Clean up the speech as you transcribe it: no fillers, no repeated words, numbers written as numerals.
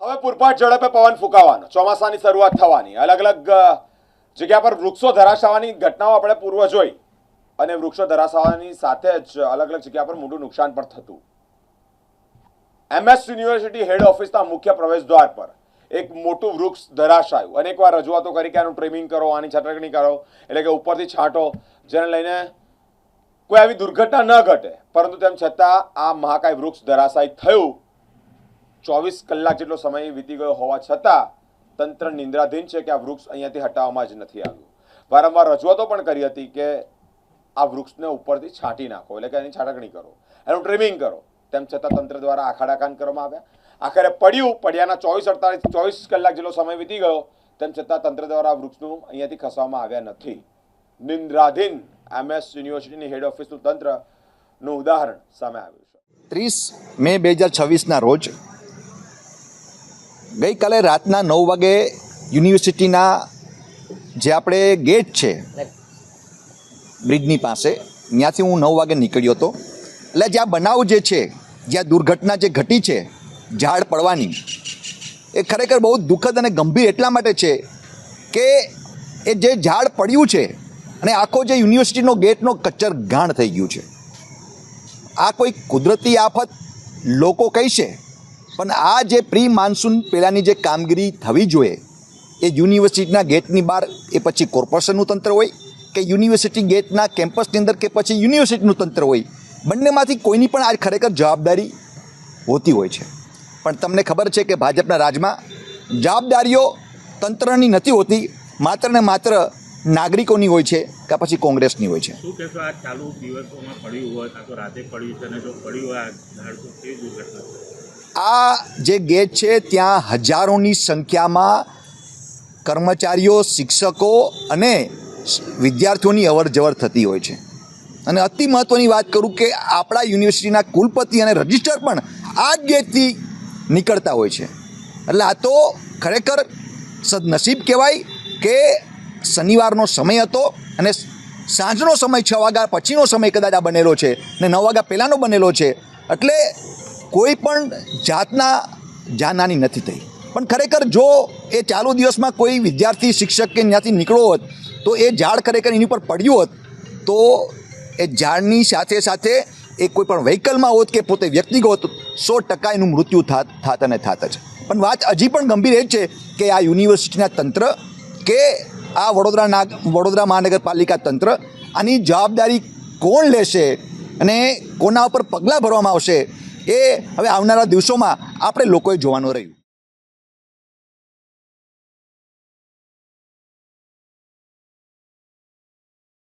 હવે પૂરપાટ ઝડપે પવન ફૂંકાવાનો, ચોમાસાની શરૂઆત થવાની, અલગ અલગ જગ્યા પર વૃક્ષો ધરાશાવાની ઘટનાઓ આપણે પૂર્વ જોઈ અને વૃક્ષો ધરાશાવાની સાથે જ અલગ અલગ જગ્યા પર મોટું નુકસાન પણ થતું. MS યુનિવર્સિટી હેડ ઓફિસના મુખ્ય પ્રવેશ દ્વાર પર એક મોટું વૃક્ષ ધરાશાયું. અનેકવાર રજૂઆતો કરી કે આનું ટ્રીમિંગ કરો, આની છટકણી કરો, એટલે કે ઉપરથી છાંટો, જેને લઈને કોઈ આવી દુર્ઘટના ન ઘટે. પરંતુ તેમ છતાં આ મહાકાય વૃક્ષ ધરાશાયી થયું. 24 કલાક જેટલો સમય વીતી ગયો હોવા છતાં તંત્ર નિંદ્રાધીન છે કે આ વૃક્ષ અહીંયાથી હટાવવામાં જ નથી આવ્યું. વારંવાર રજૂઆતો પણ કરી હતી કે આ વૃક્ષને ઉપરથી છાંટી નાખો, એટલે કે એની છાટકણી કરો, એનું ટ્રીમિંગ કરો. તેમ છતાં તંત્ર દ્વારા આખાડાકાન કરવામાં આવ્યા. આખરે પડ્યાના 24 કલાક જેટલો સમય વીતી ગયો, તેમ છતાં તંત્ર દ્વારા વૃક્ષનું અહીંયાથી ખસવામાં આવ્યા નથી. નિંદ્રાધીન MS યુનિવર્સિટીની હેડ ઓફિસનું તંત્રનું ઉદાહરણ સામે આવ્યું છે. 30 મે 2026ના રોજ ગઈકાલે રાતના 9 વાગે યુનિવર્સિટીના જે આપણે ગેટ છે બ્રિજની પાસે, ત્યાંથી હું 9 વાગે નીકળ્યો હતો. એટલે જ્યાં બનાવ જે છે, જ્યાં દુર્ઘટના જે ઘટી છે ઝાડ પડવાની, એ ખરેખર બહુ દુઃખદ અને ગંભીર એટલા માટે છે કે એ જે ઝાડ પડ્યું છે અને આખો જે યુનિવર્સિટીનો ગેટનો કચ્ચર ઘાણ થઈ ગયું છે. આ કોઈ કુદરતી આફત લોકો કહેશે, પણ આ જે પ્રી માન્સૂન પહેલાંની જે કામગીરી થવી જોઈએ એ યુનિવર્સિટીના ગેટની બહાર, એ પછી કોર્પોરેશનનું તંત્ર હોય કે યુનિવર્સિટી ગેટના કેમ્પસની અંદર કે પછી યુનિવર્સિટીનું તંત્ર હોય, બંનેમાંથી કોઈની પણ આ ખરેખર જવાબદારી હોતી હોય છે. પણ તમને ખબર છે કે ભાજપના રાજમાં જવાબદારીઓ તંત્રની નથી હોતી, માત્ર ને માત્ર નાગરિકોની હોય છે કે પછી કોંગ્રેસની હોય છે. શું કહેશો, આ ચાલુ દિવસોમાં પડ્યું હોય કાં તો રાતે પડ્યું છે, અને જો પડ્યું હોય આ ઝાડ તો કેવી દુર્ઘટના? આ જે ગેટ છે ત્યાં હજારોની સંખ્યામાં કર્મચારીઓ, શિક્ષકો અને વિદ્યાર્થીઓની અવર જવર થતી હોય છે. અને અતિ મહત્ત્વની વાત કરું કે આપણા યુનિવર્સિટીના કુલપતિ અને રજિસ્ટ્રાર પણ આ જ ગેટથી નીકળતા હોય છે. એટલે આ તો ખરેખર સદનસીબ કહેવાય કે શનિવારનો સમય હતો અને સાંજનો સમય, 6 વાગ્યા પછીનો સમય કદાચ આ બનેલો છે ને 9 વાગ્યા પહેલાંનો બનેલો છે. એટલે કોઈ પણ જાતના જાનહાની નથી થઈ. પણ ખરેખર જો એ ચાલુ દિવસમાં કોઈ વિદ્યાર્થી, શિક્ષક કે ત્યાંથી નીકળ્યો હોત તો એ ઝાડ ખરેખર એની ઉપર પડ્યું હોત તો એ ઝાડની સાથે સાથે એ કોઈ પણ વ્હીકલમાં હોત કે પોતે વ્યક્તિગત હોત, 100% એનું મૃત્યુ થાત અને થાત જ. પણ વાત હજી પણ ગંભીર એ જ છે કે આ યુનિવર્સિટીના તંત્ર કે આ વડોદરા મહાનગરપાલિકા તંત્ર, આની જવાબદારી કોણ લેશે અને કોના ઉપર પગલાં ભરવામાં આવશે, એ હવે આવનારા દિવસોમાં આપણે લોકોએ જોવાનું રહ્યું.